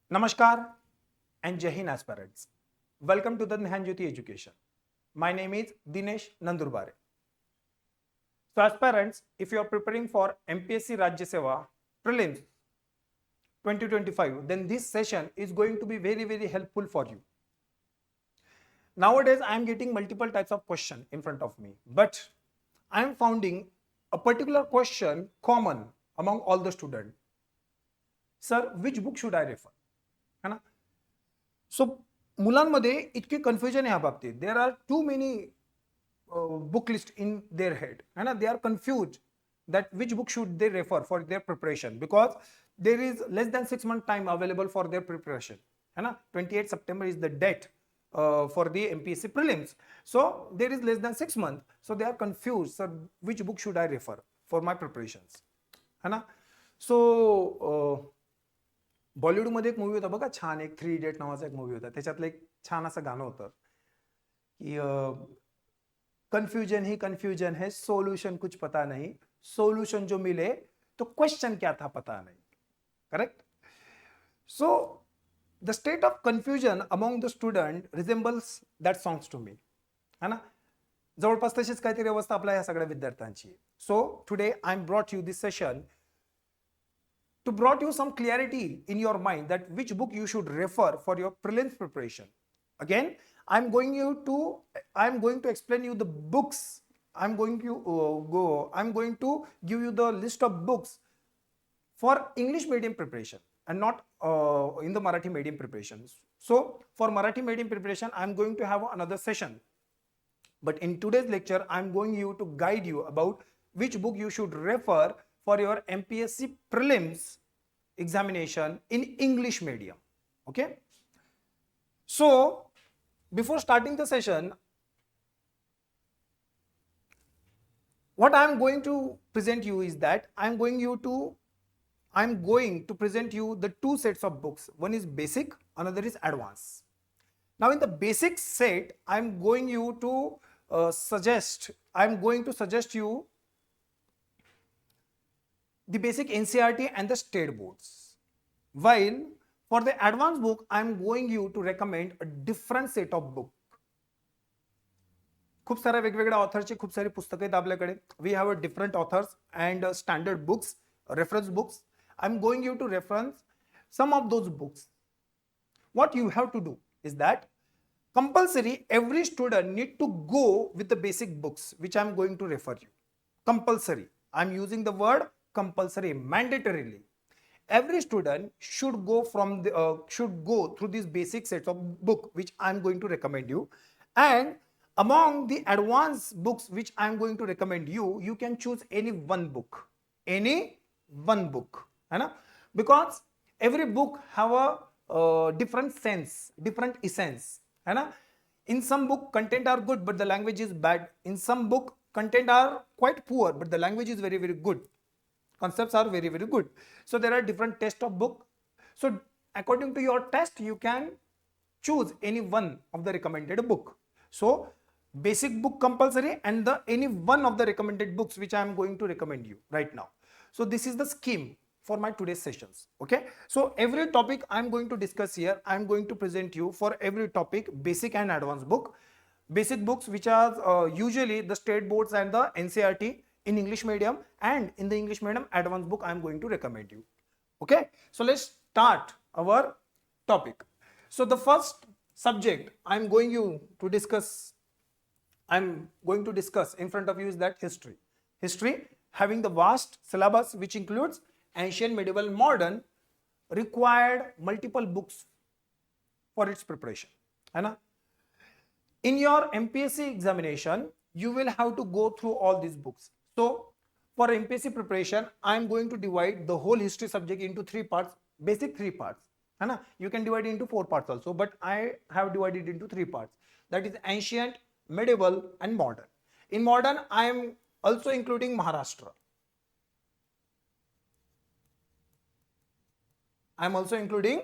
Namaskar and Jai Hind aspirants. Welcome to the Dnyanjyoti education. My name is Dinesh Nandurbare. So aspirants, if you are preparing for MPSC Rajyaseva Prelims 2025, then this session is going to be very helpful for you. Nowadays, I am getting multiple types of question in front of me, but I am finding a particular question common among all the students. Sir, which book should I refer? है ना? सो मुलांमध्ये इतके confusion आहे ह्या बाबतीत. There are too many book list in their head, है ना. They are confuse that which book should they refer for their preparation, because there is less than 6 month time available for their preparation, है ना. 28 September is the date for the MPSC prelims, so there is less than 6 months, so they are confused, sir, which book should I refer for my preparations, है ना. So बॉलिवूडमध्ये एक movie होता बघा छान, एक 3 Idiot नावाचा एक मूवी होता. त्याच्यातलं एक छान असं गाणं होतं की कन्फ्यूजन ही कन्फ्यूजन है, सोल्यूशन कुछ पता नहीं, सोल्यूशन जो मिले तो क्वेश्चन क्या था पता नहीं. Correct. So the state of confusion among the student resembles that songs to me, है ना. जवळपास तशीच काहीतरी अवस्था आपल्या या सगळ्या विद्यार्थ्यांची. So today I am brought you this session to brought you some clarity in your mind that which book you should refer for your prelims preparation. Again, I'm going to explain you the books. I'm going to give you the list of books for English medium preparation and not in the Marathi medium preparation. So for Marathi medium preparation, I'm going to have another session. But in today's lecture, I'm going to guide you about which book you should refer for your MPSC prelims examination in English medium. Okay. So before starting the session, what I am going to present you is that I am going to present you the two sets of books. One is basic, another is advanced. Now in the basic set, I am going to suggest you the basic NCERT and the state boards, while for the advanced book I am going to recommend a different set of book. खूप साऱ्या वेगवेगळ्या ऑथरचे खूप सारी पुस्तके आहेत आपल्याकडे. We have a different authors and standard books, reference books. I am going to reference some of those books. What you have to do is that compulsory every student need to go with the basic books which I am going to refer you. Compulsory. I am using the word compulsory, mandatorily. Every student should go through these basic sets of book which I am going to recommend you, and among the advanced books which I am going to recommend you, you can choose any one book, है ना. Because every book have a different sense, different essence, है ना. In some book content are good but the language is bad. In some book content are quite poor but the language is very good. Concepts are very good. So there are different tests of book. So according to your test, you can choose any one of the recommended book. So basic book compulsory and any one of the recommended books which I am going to recommend you right now. So this is the scheme for my today's sessions. Okay. So every topic I am going to discuss here, I am going to present you for every topic basic and advanced book. Basic books which are usually the state boards and the NCERT in English medium, and in the English medium advanced book I am going to recommend you. Okay. So let's start our topic. So the first subject I am going to discuss in front of you is that history. History having the vast syllabus which includes ancient, medieval, modern, required multiple books for its preparation, है ना. In your MPSC examination, you will have to go through all these books. So for MPSC preparation, I am going to divide the whole history subject into 3 parts, basic 3 parts, है ना. You can divide it into 4 parts also, but I have divided it into 3 parts. That is ancient, medieval, and modern. In modern, I am also including Maharashtra. I am also including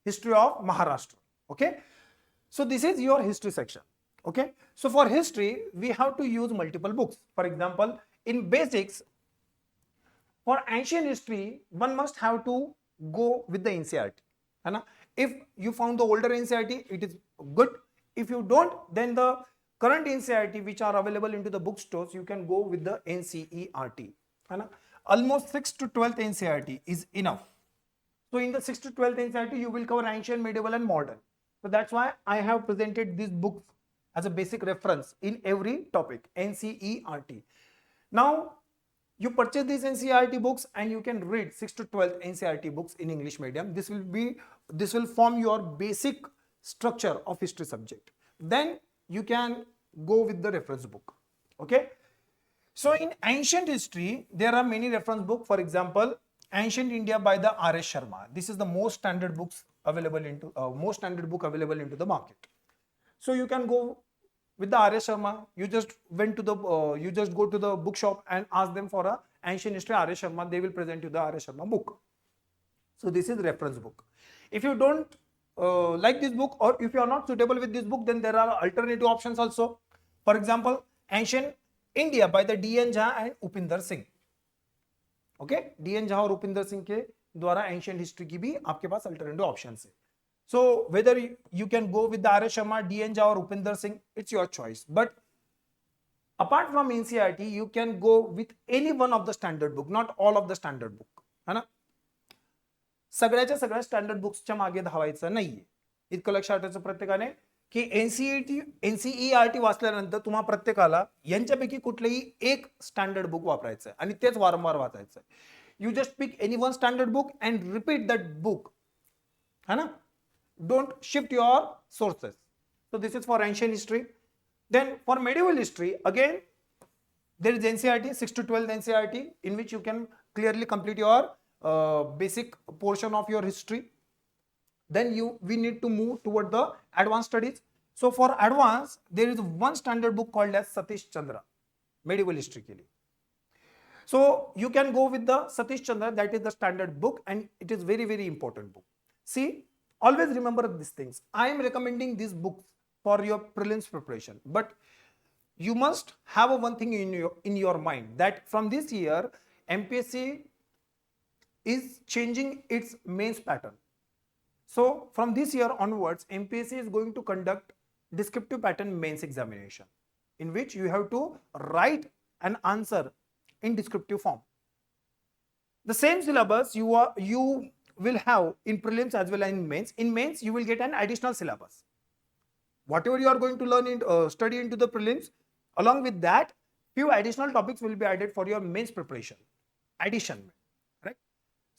history of Maharashtra. Okay. So this is your history section. Okay. So for history, we have to use multiple books. For example, in basics, for ancient history, one must have to go with the NCERT, है ना. If you found the older NCERT, it is good. If you don't, then the current NCERT which are available into the bookstores, you can go with the NCERT. है ना. Almost 6th to 12th NCERT is enough. So in the 6th to 12th NCERT, you will cover ancient, medieval and modern. So that's why I have presented these books as a basic reference in every topic, NCERT. Now, you purchase these NCERT books and you can read 6th to 12th NCERT books in English medium. This will form your basic structure of history subject. Then you can go with the reference book. Okay. So in ancient history, there are many reference books. For example, Ancient India by the R.S. Sharma. This is the most standard books available into book available into the market. So you can go with the R.S. Sharma. You just go to the bookshop and ask them for a ancient history R.S. Sharma. They will present you the R.S. Sharma book. So this is reference book. If you don't like this book, or if you are not suitable with this book, then there are alternative options also. For example, Ancient India by the D.N. Jha and Upinder Singh. Okay, DN Jha और उपिंदर सिंह के द्वारा ancient history की भी आपके पास alternative option है. So whether you can go with R S Sharma, DN Jha और Upinder Singh, it's your choice. But apart from NCERT you can go with any one of the standard book, not all of the standard book. है ना. सगळ्याच्या सगळ्या standard बुक्सच्या मागे धावायचं नाहीये. इतकं लक्षात ठेवायचं प्रत्येकाने की एनसीईआरटी वाचल्यानंतर तुम्हा प्रत्येकाला यांच्यापैकी कुठलेही एक स्टँडर्ड बुक वापरायचं आणि तेच वारंवार वाचायचं. You just pick any one standard book and repeat that book. है ना. Don't shift your sources. So this is for ancient history. Then for medieval history, again there is NCERT, 6 to 12 NCERT, in which you can clearly complete your basic portion of your history. Then we need to move toward the advanced studies. So for advanced, there is one standard book called as Satish Chandra, medieval history के लिए. So you can go with the Satish Chandra, that is the standard book, and it is very, very important book. See, always remember these things. I am recommending these books for your prelims preparation, but you must have one thing in your mind, that from this year MPSC is changing its mains pattern. So from this year onwards, MPSC is going to conduct descriptive pattern mains examination, in which you have to write an answer in descriptive form. The same syllabus you will have in prelims as well as in mains. In mains, you will get an additional syllabus. Whatever you are going to learn study into the prelims, along with that, few additional topics will be added for your mains preparation. Addition, right?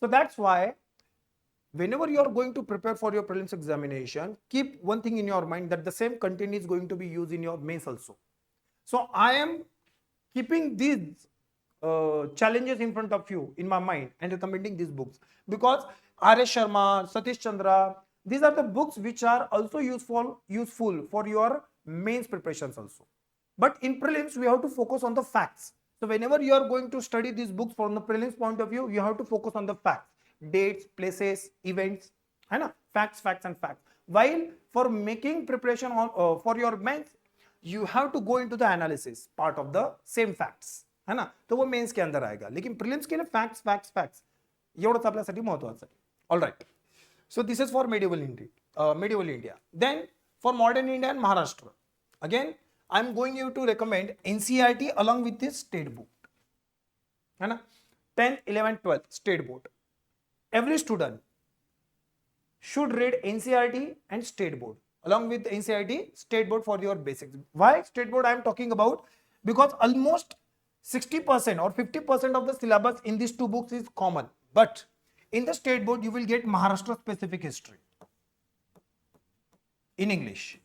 So that's why, whenever you are going to prepare for your prelims examination, keep one thing in your mind, that the same content is going to be used in your mains also. So I am keeping these challenges in front of you in my mind and recommending these books, because R.S. Sharma, Satish Chandra, these are the books which are also useful for your mains preparations also. But in prelims, we have to focus on the facts. So whenever you are going to study these books from the prelims point of view, you have to focus on the facts. Dates, places, events, है ना, facts and facts. While for making preparation for your mains, you have to go into the analysis part of the same facts, है ना. तो वो mains के अंदर आएगा, लेकिन prelims के लिए facts एवढंच आपल्यासाठी महत्त्वाचं आहे. All right. So this is for medieval India. Then for modern India and Maharashtra, again I am going you to recommend NCERT along with this state board, है ना. 10th, 11th, 12th state board. Every student should read NCERT and state board. Along with NCERT, state board for your basics. Why state board I am talking about? Because almost 60% or 50% of the syllabus in these two books is common. But in the state board, you will get Maharashtra specific history in English.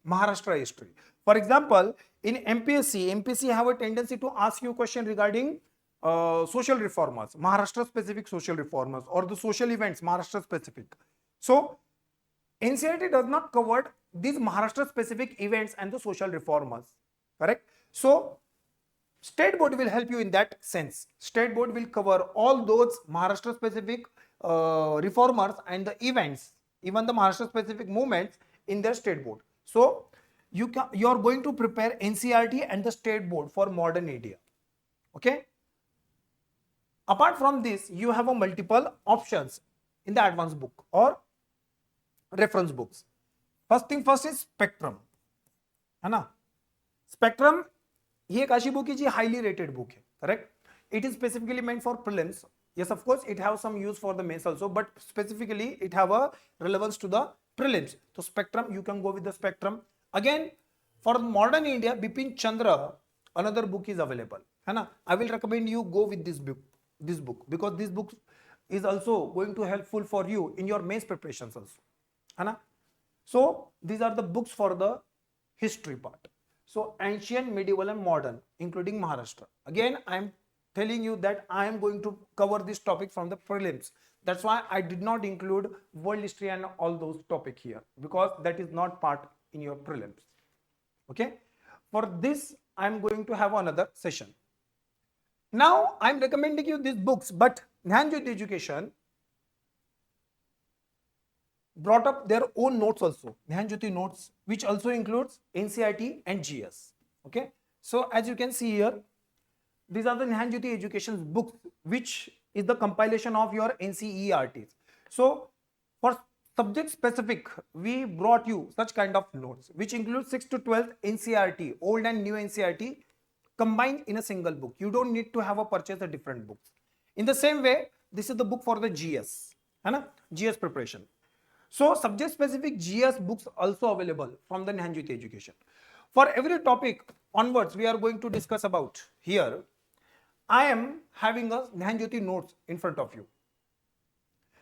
Maharashtra history. For example, in MPSC have a tendency to ask you a question regarding social reformers, Maharashtra specific social reformers, or the social events, Maharashtra specific. So NCERT does not cover these Maharashtra specific events and the social reformers, correct? So state board will help you in that sense. State board will cover all those Maharashtra specific reformers and the events, even the Maharashtra specific movements in their state board. So you are going to prepare NCERT and the state board for modern India. Okay. Apart from this, you have a multiple options in the advanced book, or reference books. First thing first is Spectrum, है ना. Spectrum ही एक अशी book है जी highly rated book है, correct? It is specifically meant for prelims. Yes, of course, it have some use for the mains also, but specifically it have a relevance to the prelims. So Spectrum, you can go with the Spectrum. Again, for modern India, Bipin Chandra, another book is available. है ना? I will recommend you go with this book because this book is also going to helpful for you in your mains preparations also. है ना? So these are the books for the history part. So ancient, medieval and modern, including Maharashtra. Again, I am telling you that I am going to cover this topic from the prelims. That's why I did not include world history and all those topic here because that is not part in your prelims. Okay. For this, I am going to have another session. Now, I am recommending you these books, but Dnyanjyoti Education brought up their own notes also, Dnyanjyoti notes, which also includes NCERT and GS. Okay. So, as you can see here, these are the Dnyanjyoti Education's books, which is the compilation of your NCERTs. So, for subject specific, we brought you such kind of notes, which include 6th to 12th NCERT, old and new NCERT, combined in a single book. You don't need to have a purchase a different books. In the same way, this is the book for the GS, GS preparation. So, subject specific GS books also available from the Dnyanjyoti Education. For every topic onwards, we are going to discuss about here. I am having a Dnyanjyoti notes in front of you.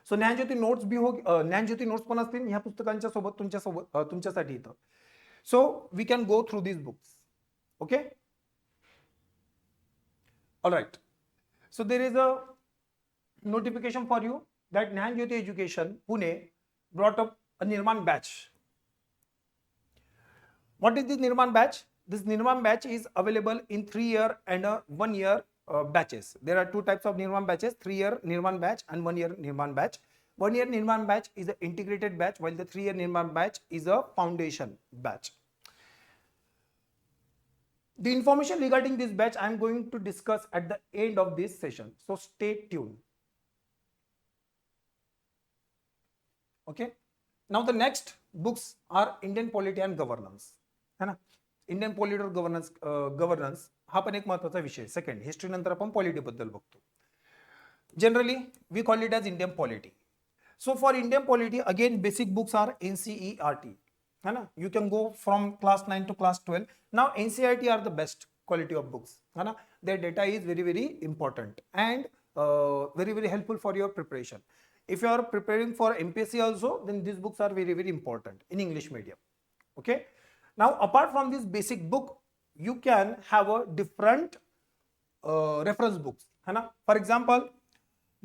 So Dnyanjyoti notes भी हो Dnyanjyoti notes पण असतील ह्या पुस्तकांच्या सोबत तुमच्यासाठी इथं. So we can go through these books. Okay. All right. So there is a notification for you that Dnyanjyoti Education Pune brought up a Nirman batch. What is this Nirman batch? This Nirman batch is available in 3-year and 1-year batches. There are two types of Nirman batches, 3-year Nirman batch and 1-year Nirman batch. 1-year Nirman batch is an integrated batch, while the 3-year Nirman batch is a foundation batch. The information regarding this batch I am going to discuss at the end of this session. So stay tuned. Okay. Now the next books are Indian Polity and Governance. है ना? Indian Polity और governance हा पण एक महत्त्वाचा विषय. Second, history नंतर आपण पॉलिटी बद्दल बघतो. Generally we call it as Indian polity. So for Indian polity again basic books are NCERT, है ना. You can go from class 9 to class 12. Now NCERT are the best quality of books, है ना. Their data is very very important and very very helpful for your preparation. If you are preparing for MPSC also, then these books are very very important in English medium. Okay. Now apart from this basic book, you can have a different reference books, है ना. For example,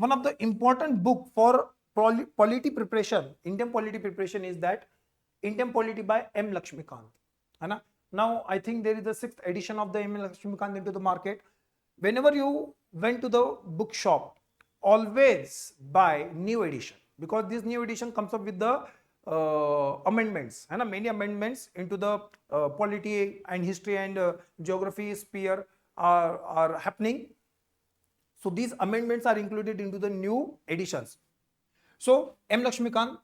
one of the important book for polity preparation, Indian polity preparation, is that Indian Polity by M. Laxmikanth, है ना. Now I think there is the 6th edition of the M. Laxmikanth into the market. Whenever you went to the bookshop, always buy new edition, because this new edition comes up with the amendments, है ना. Many amendments into the polity and history and geography sphere are happening. So these amendments are included into the new editions. So M. Laxmikanth,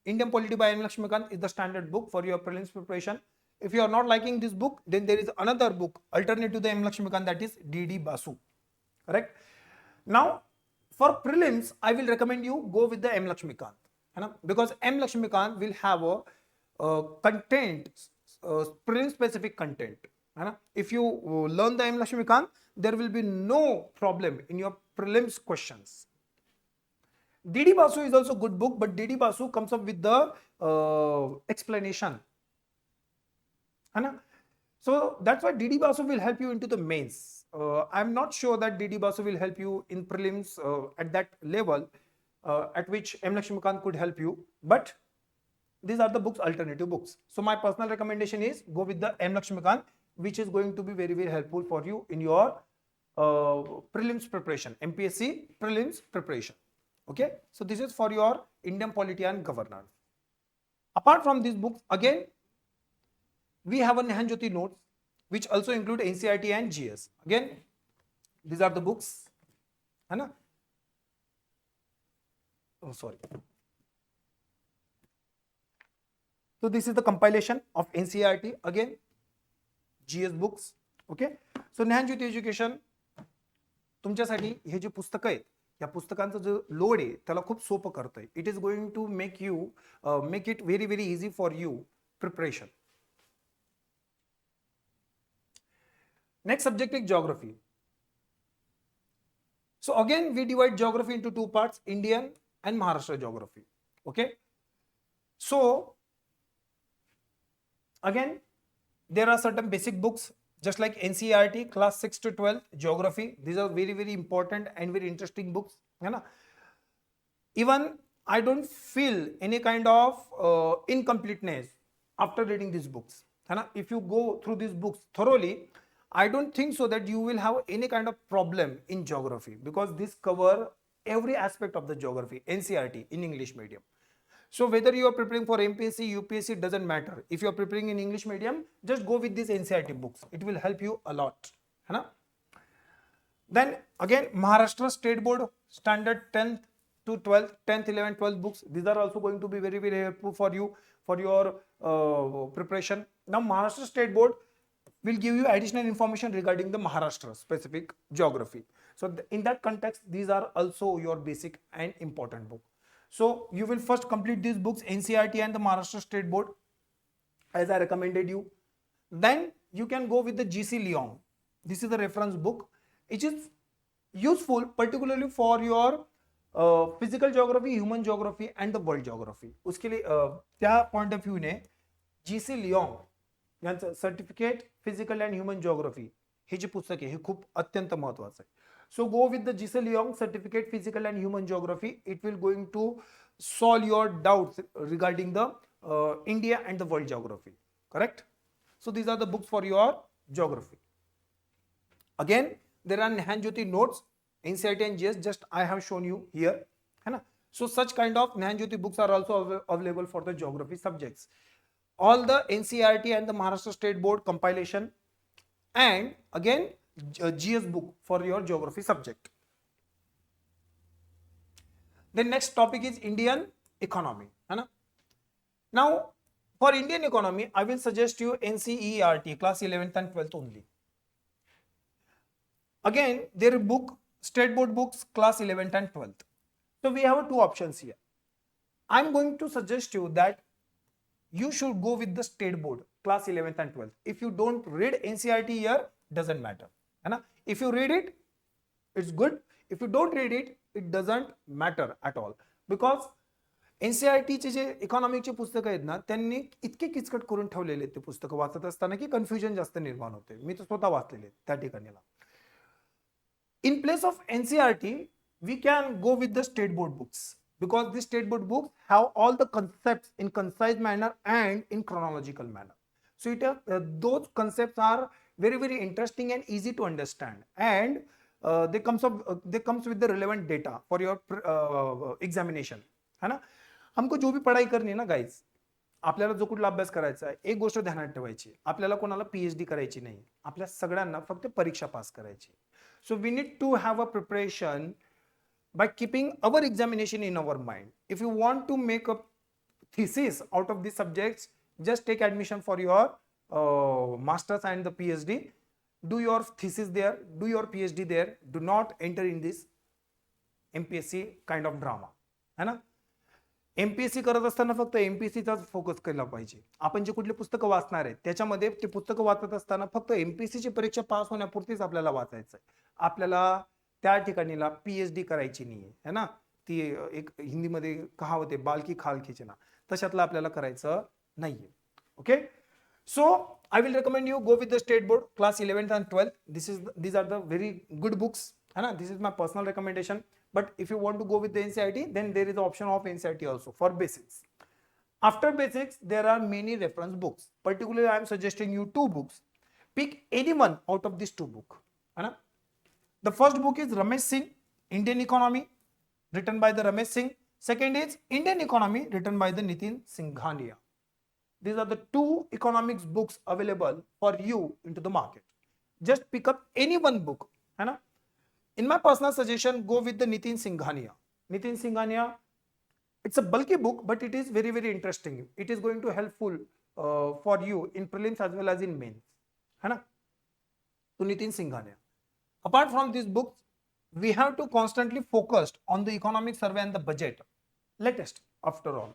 Indian Polity by M. Laxmikanth is the standard book for your prelims preparation. If you are not liking this book, then there is another book alternate to the M. Laxmikanth, that is D.D. Basu. Correct? Now, for prelims, I will recommend you go with the M. Laxmikanth, because M. Laxmikanth will have a content, prelim specific content. If you learn the M. Laxmikanth, there will be no problem in your prelims questions. D.D. Basu is also a good book, but D.D. Basu comes up with the explanation. So that's why D.D. Basu will help you into the mains. I'm not sure that D.D. Basu will help you in prelims at that level at which M. Laxmikanth could help you, but these are the books, alternative books. So my personal recommendation is go with the M. Laxmikanth, which is going to be very very helpful for you in your prelims preparation, MPSC prelims preparation. Okay, so this is for your Indian Polity and Governance. Apart from these books, again we have a Dnyanjyoti notes, which also include NCERT and GS. Again, these are the books, है ना? Oh, sorry. So this is the compilation of NCERT, again GS books. Okay, so Gyanjyoti education तुमच्यासाठी हे जे पुस्तकं आहेत या पुस्तकांचा जो load आहे त्याला खूप सोपं करतंय. It is going to make it very very easy for you preparation. Next subject is geography. So again we divide geography into two parts, Indian and Maharashtra geography. Okay, so again there are certain basic books just like NCERT class 6 to 12 geography. These are very very important and very interesting books, है ना. Even I don't feel any kind of incompleteness after reading these books, है ना. If you go through these books thoroughly, I don't think so that you will have any kind of problem in geography, because this cover every aspect of the geography, NCERT in English medium. So whether you are preparing for MPSC, UPSC, doesn't matter. If you are preparing in English medium, just go with these NCERT books. It will help you a lot. है ना? Then again Maharashtra State Board Standard 10th to 12th, 10th, 11th, 12th books. These are also going to be very very helpful for you for your preparation. Now Maharashtra State Board will give you additional information regarding the Maharashtra specific geography. So in that context, these are also your basic and important book. So you will first complete these books, NCERT and the Maharashtra State Board, as I recommended you. Then you can go with the GC Leong. This is the reference book. It is useful particularly for your physical geography, human geography and the world geography. उसके लिए त्या point of view ने GC Leong यांचं certificate physical and human geography हे जे पुस्तक आहे हे खूप अत्यंत महत्वाचं आहे. So go with the GC Leong certificate physical and human geography. It will going to solve your doubts regarding the India and the world geography. Correct? So these are the books for your geography. Again there are Gyanjyoti notes, NCERT and GS, just I have shown you here, है ना. So such kind of Gyanjyoti books are also available for the geography subjects. All the NCERT and the Maharashtra State Board compilation, and again GS book for your geography subject. The next topic is Indian economy, है ना. Now for Indian economy I will suggest you NCERT class 11th and 12th only. Again their book, State Board books class 11th and 12th. So we have two options here. I am going to suggest you that you should go with the State Board class 11th and 12th. If you don't read NCERT here, doesn't matter, है ना. If you read it, it's good. If you don't read it, it doesn't matter at all, because NCERT चे जे इकॉनॉमिकचे पुस्तक आहेत ना त्यांनी इतके किचकट करून ठेवलेले आहेत ते पुस्तकं वाचत असताना की कन्फ्युजन जास्त निर्माण होते. मी तर स्वतः वाचलेले त्या ठिकाणीला. In place of NCERT, we can go with the State Board books, because the State Board books have all the concepts in concise manner and in chronological manner. So those concepts are very very interesting and easy to understand, and they comes with the relevant data for your examination, है ना. हमको जो भी पढ़ाई करनी है ना guys, आपल्याला जो कुठला अभ्यास करायचा आहे एक गोष्ट ध्यानात ठेवायची, आपल्याला कोणाला PhD करायची नाही, आपल्या सगळ्यांना फक्त परीक्षा पास करायची. So we need to have a preparation by keeping our examination in our mind. If you want to make a thesis out of these subjects, just take admission for your masters and the PhD. Do your thesis there, do your PhD there. Do not enter in this MPSC kind of drama, है ना. MPSC करत असताना फक्त MPSC चाच focus केला पाहिजे. आपण जे कुठले पुस्तकं वाचणार आहे त्याच्यामध्ये ते पुस्तकं वाचत असताना फक्त MPSC ची परीक्षा पास होण्यापुरतीच आपल्याला वाचायचं आहे. आपल्याला त्या ठिकाणीला PhD करायची नाहीये, है ना. ती एक हिंदीमध्ये कहावत आहे, बाल की खाल खींचना, तशातलं आपल्याला करायचं नाहीये. Okay, so I will recommend you go with the State Board class 11th and 12th. These are the very good books, है ना. This is my personal recommendation. But if you want to go with the NCERT, then there is the option of NCERT also for basics. After basics, there are many reference books. Particularly, I am suggesting you two books. Pick any one out of these two books, है ना. The first book is Ramesh Singh, Indian Economy, written by the Ramesh Singh. Second is Indian Economy, written by the Nitin Singhania. These are the two economics books available for you into the market. Just pick up any one book, है ना. In my personal suggestion, go with the Nitin Singhania. Nitin Singhania It's a bulky book, but it is very, very interesting. It is going to helpful for you in prelims as well as in mains. है ना? तो Nitin Singhania. Apart from these books, we have to constantly focus on the economic survey and the budget. Latest, after all.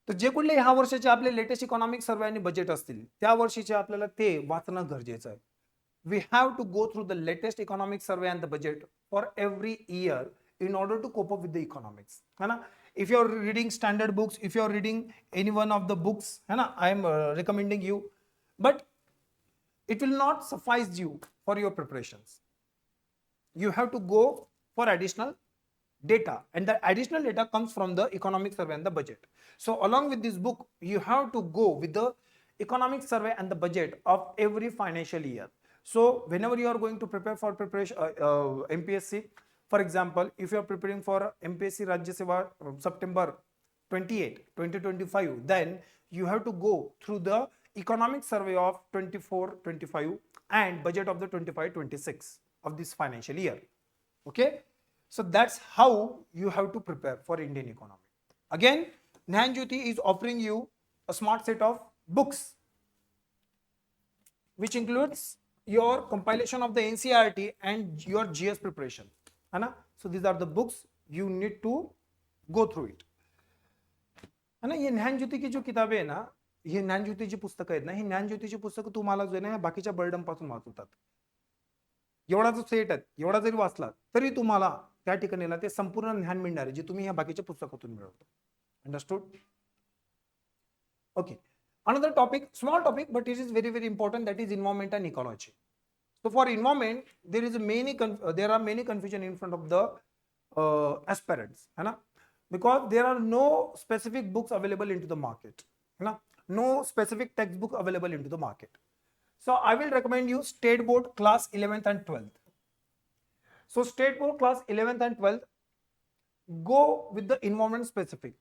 तर जे कुठले ह्या वर्षाचे आपले latest economic survey आणि budget असतील त्या वर्षीचे आपल्याला ते वाचणं गरजेचं आहे. We have to go through the latest economic survey and the budget for every year in order to cope up with the economics. है ना? If you are reading standard books, if you are reading any one of the books, है ना, I am recommending you, but it will not suffice you for your preparations. You have to go for additional data, and the additional data comes from the economic survey and the budget. So along with this book, you have to go with the economic survey and the budget of every financial year. So whenever you are going to prepare for MPSC, for example, if you are preparing for MPSC Rajyaseva September 28, 2025, then you have to go through the economic survey of 24-25 and budget of the 25-26 of this financial year. Okay, so that's how you have to prepare for Indian economy. Again, Dnyanjyoti is offering you a smart set of books which includes your compilation of the NCERT and your GS preparation. है ना? So these are the books you need to go through it. है ना? ये ज्ञानज्योति की जो किताबें है ना, ये ज्ञानज्योतिची पुस्तकं आहेत ना, ही ज्ञानज्योतिची पुस्तकं तुम्हाला जो आहे ना बाकीच्या बर्डन पासून वाचवतात. एवढा जो सेट आहे, एवढा जरी वाचला तरी तुम्हाला त्या ठिकाणीला ते संपूर्ण ज्ञान मिळणार आहे जे तुम्ही या बाकीच्या पुस्तकातून मिळवता. Understood? Okay. Another topic, small topic, but it is very, very important, that is environment and ecology. So for environment, there are many confusion in front of the aspirants, है ना? Because there are no specific books available into the market, है ना? No specific textbook available into the market. So I will recommend you State Board class 11th and 12th. So State Board class 11th and 12th, go with the environment specific.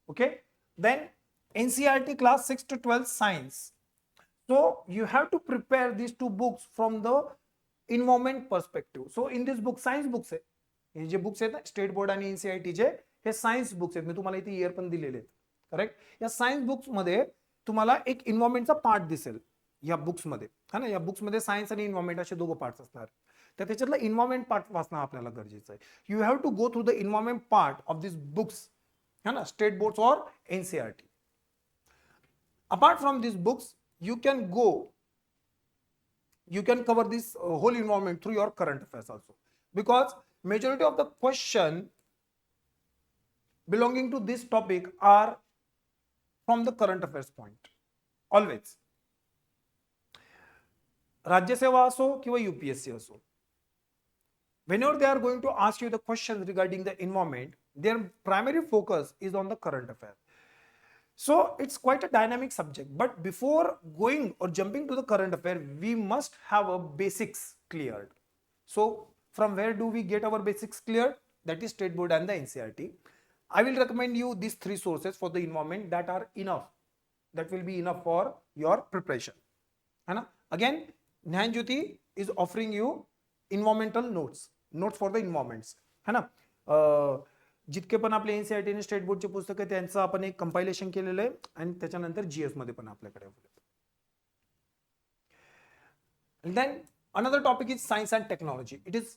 Okay, then NCERT class 6 to 12 science. So you have to prepare these two books from the environment perspective. So in this book, science books आहे, हे जे books आहेत ना state board आणि NCERT चे, हे science books आहेत. मी तुम्हाला इथे year पण दिलेले आहेत. करेक्ट? या सायन्स बुक्स मध्ये तुम्हाला एक एन्व्हायरमेंटचा पार्ट दिसेल या बुक्स मध्ये, है ना? या बुक्स मध्ये सायन्स आणि एन्व्हायरमेंट असे दोघं पार्ट्स असणार. तर त्याच्यातला एन्व्हायरमेंट पार्ट वाचणं आपल्याला गरजेचं आहे. You have to go through the environment part of this books, है ना, स्टेट बोर्ड्स और NCERT. Apart from these books, you can cover this whole environment through your current affairs also, because majority of the question belonging to this topic are from the current affairs point. Always. Rajyaseva असो किंवा UPSC असो, whenever they are going to ask you the questions regarding the environment, their primary focus is on the current affair. So it's quite a dynamic subject, but before going or jumping to the current affair, we must have a basics cleared. So from where do we get our basics cleared? That is State Board and the NCERT. I will recommend you these three sources for the environment that are enough. That will be enough for your preparation. And again, Dnyanjyoti is offering you environmental notes for the environments. है ना? जितके पण आपले NCERT आणि state बोर्डचे पुस्तक आहे त्यांचं आपण एक कंपायलेशन केलेलं आहे आणि त्याच्यानंतर GS मध्ये पण आपल्याकडे available. And then another topic is science and technology. It is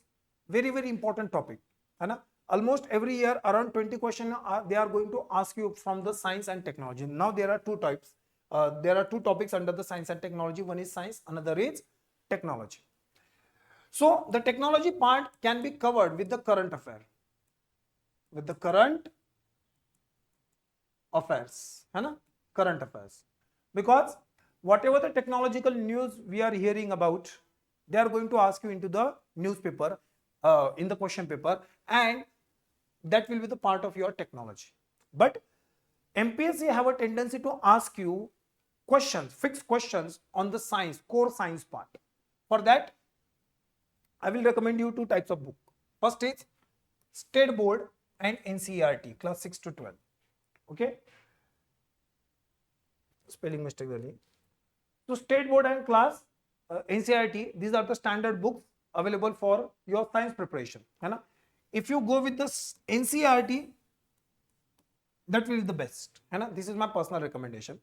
very, very important topic, है ना? Almost every year around 20 questions they are going to ask you from the science and technology. Now there are two types. There are two topics under the science and technology. One is science, another is technology. So the technology part can be covered with the current affair. With the current affairs, है ना? Current affairs. Because whatever the technological news we are hearing about, they are going to ask you into the newspaper, in the question paper, and that will be the part of your technology. But MPSC have a tendency to ask you questions, fixed questions on the science, core science part. For that, I will recommend you two types of book. First is State Board and NCERT class 6 to 12. Okay, spelling mistake झाली. So State Board and class NCERT, these are the standard books available for your science preparation, है ना? If you go with the NCERT, that will be the best, है ना? This is my personal recommendation.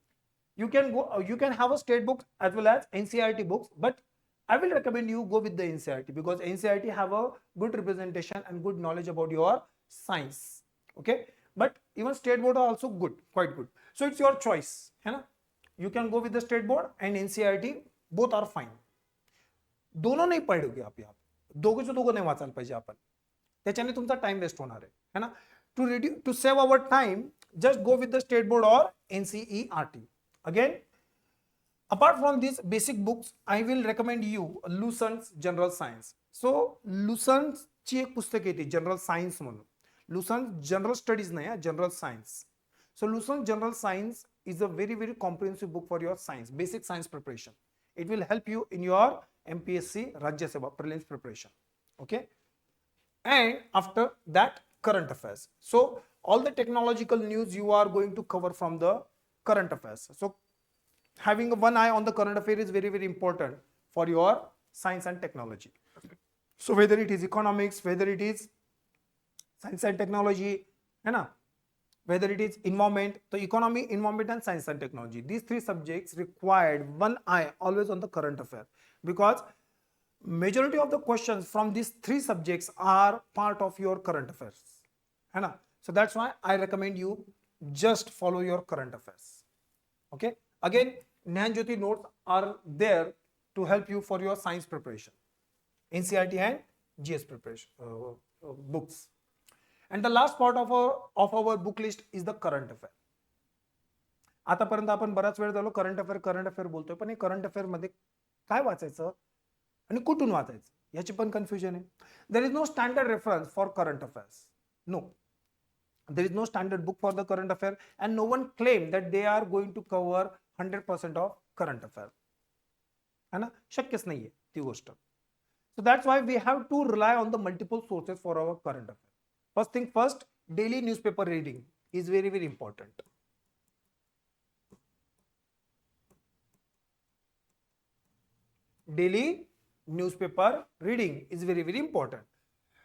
You can go, you can have a state book as well as NCERT books, but I will recommend you go with the NCERT because NCERT have a good representation and good knowledge about your science. Okay, but even state board are also good, quite good. So it's your choice, है ना? You can go with the state board and NCERT, both are fine. दोनों नाही पडोगे आप यहाँ दोघंच्या दोघं नाही वाचायला पाहिजे आपण त्याच्याने तुमचा टाइम वेस्ट होणार आहे ना to save our time just go with the state board or NCERT. Again, apart from these basic books, I will recommend you Lucent's General Science. So Lucent's ची एक पुस्तक येते जनरल सायन्स म्हणून Lucent's general studies नाही general science. So Lucent's General Science is a very comprehensive book for your science, basic science preparation. It will help you in your MPSC Rajyaseva prelims preparation. Okay, and after that current affairs. So all the technological news you are going to cover from the current affairs. So having one eye on the current affair is very important for your science and technology. So whether it is economics, whether it is science and technology, है ना, whether it is environment, so economy, environment and science and technology, these three subjects required one eye always on the current affair because majority of the questions from these three subjects are part of your current affairs, है ना. So that's why I recommend you just follow your current affairs. Okay, again Dnyanjyoti notes are there to help you for your science preparation, NCERT and GS preparation books. And the last part of our book list is the current affair. आतापर्यंत आपण बराच वेळ झालो current affair बोलतोय पण हे current affair मध्ये काय वाचायचं आणि कुठून वाचायचं याची पण कन्फ्युजन आहे. There is no standard reference for current affairs. No, there is no standard book for the current affair and no one claim that they are going to cover 100% of current affair, है ना, शक्यच नाहीये ती गोष्ट. So that's why we have to rely on the multiple sources for our current affair. First thing first, daily newspaper reading is very important. Daily newspaper reading is very important.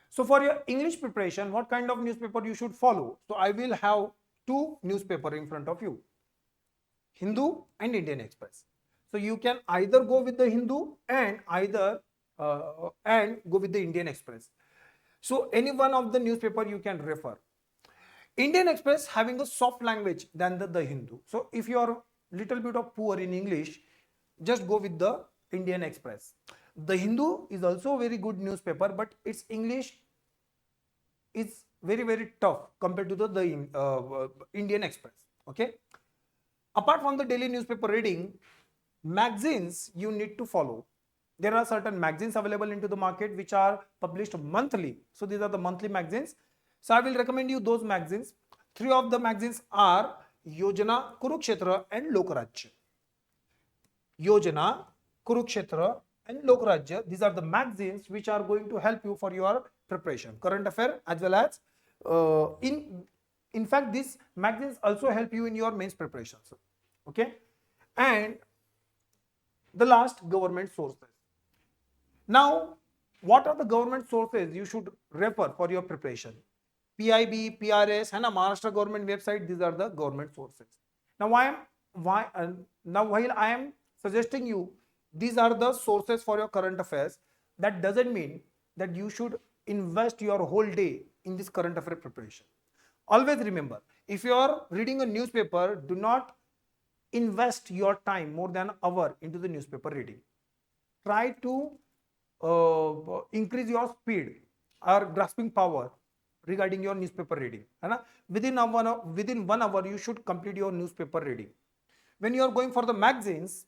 So for your English preparation, what kind of newspaper you should follow? So I will have two newspapers in front of you, Hindu and Indian Express. So you can either go with the Hindu and go with the Indian Express. So any one of the newspaper you can refer. Indian Express having a soft language than the Hindu. So if you are little bit of poor in English, just go with the Indian Express. The Hindu is also a very good newspaper, but its English is very tough compared to the Indian Express. Okay. Apart from the daily newspaper reading, magazines you need to follow. There are certain magazines available into the market which are published monthly. So these are the monthly magazines. So I will recommend you those magazines. Three of the magazines are Yojana, Kurukshetra and Lokrajya. Yojana, Kurukshetra and Lokrajya, these are the magazines which are going to help you for your preparation, current affair as well as in fact these magazines also help you in your mains preparation. Okay, and the last, government sources. Now what are the government sources you should refer for your preparation? PIB, PRS and a Maharashtra government website, these are the government sources. Now while I am suggesting you these are the sources for your current affairs, that doesn't mean that you should invest your whole day in this current affair preparation. Always remember, if you are reading a newspaper, do not invest your time more than an hour into the newspaper reading. Try to increase your speed or grasping power regarding your newspaper reading. Within 1 hour, you should complete your newspaper reading. When you are going for the magazines,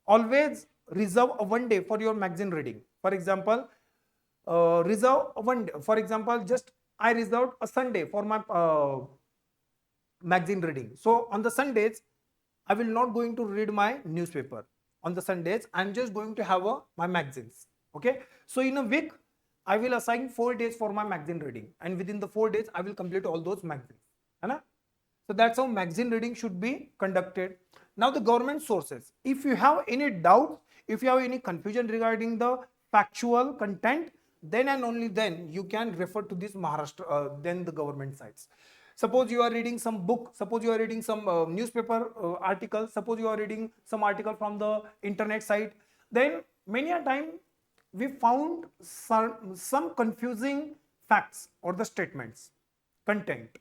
always reserve a 1 day for your magazine reading. For example, reserve a 1 day. For example, just I reserved a Sunday for my magazine reading. So on the Sundays, I will not going to read my newspaper. On the Sundays, I am just going to have my magazines. Okay. So in a week, I will assign 4 days for my magazine reading, and within the 4 days, I will complete all those magazines. So that's how magazine reading should be conducted. Now the government sources. If you have any doubt, if you have any confusion regarding the factual content, then and only then you can refer to this Maharashtra, then the government sites. Suppose you are reading some book, suppose you are reading some newspaper article, suppose you are reading some article from the internet site, then many a time we found some confusing facts or the statements, content.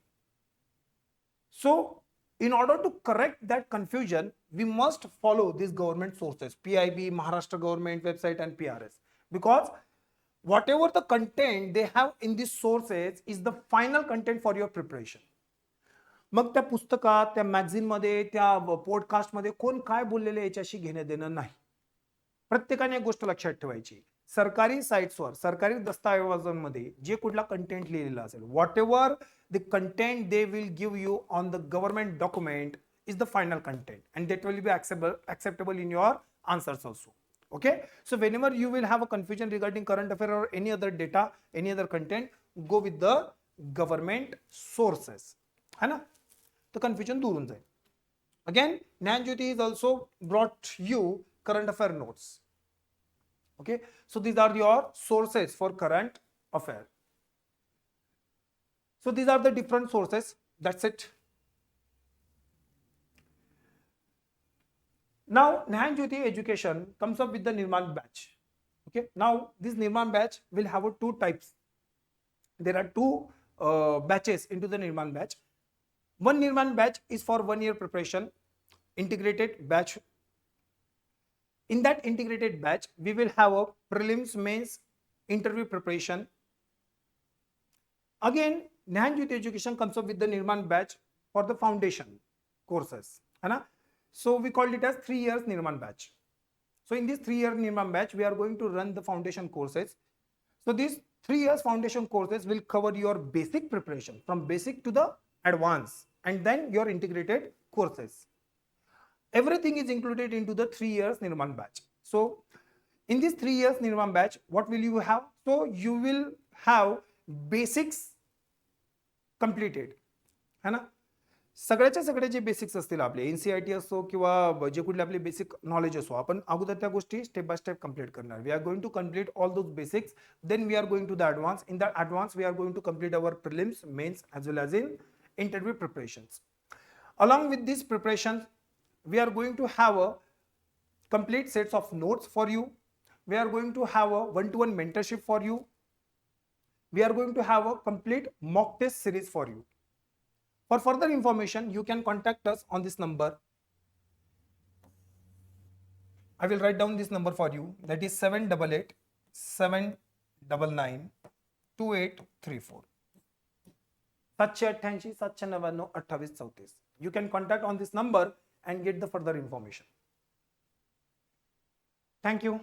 So in order to correct that confusion, we must follow these government sources, PIB, Maharashtra government website and PRS, because whatever the content they have in these sources is the final content for your preparation. मग त्या पुस्तकात, त्या magazine मध्ये, त्या podcast मध्ये कोण काय बोललेले याच्याशी घेणं देणं नाही. प्रत्येकाने एक गोष्ट लक्षात ठेवायची, सरकारी साइट्सवर, सरकारी दस्तऐवजांमध्ये जे कुठला कंटेंट लिहिलेला असेल, what ever the content they will give you on the government document is the final content and that will be acceptable in your answers also. Okay, so whenever you will have a confusion regarding current affair or any other data, any other content, go with the government sources, है ना, तो confusion दूर हो जाए. Again, Dnyanjyoti is also brought you current affair notes. Okay, so these are your sources for current affair. So these are the different sources. That's it. Now Dnyanjyoti education comes up with the Nirman batch. Okay, now this Nirman batch will have two types. There are two batches into the Nirman batch. One Nirman batch is for 1 year preparation, integrated batch. In that integrated batch, we will have a prelims, mains, interview preparation. Again, Dnyanjyoti education comes up with the Nirman batch for the foundation courses, है ना? So we called it as 3 years Nirman batch. So in this 3 year Nirman batch, we are going to run the foundation courses. So these 3 years foundation courses will cover your basic preparation from basic to the advanced, and then your integrated courses. Everything is included into the 3 years Nirman batch. So in this 3 years Nirman batch, what will you have? So you will have basics completed, है ना? सगळ्याच्या सगळे जे basics असतील आपले, NCERT असो किंवा जे कुठले आपले बेसिक नॉलेज असो, आपण अगोदर त्या गोष्टी स्टेप बाय स्टेप कंप्लीट करणार. We are going to complete all those basics, then we are going to the advance. In the advance we are going to complete our prelims, mains as well as in interview preparations. Along with these preparations, we are going to have a complete sets of notes for you. We are going to have a one-to-one mentorship for you. We are going to have a complete mock test series for you. For further information, you can contact us on this number. I will write down this number for you. That is 788 799 2834. 788 799 2834. You can contact on this number and get the further information. Thank you.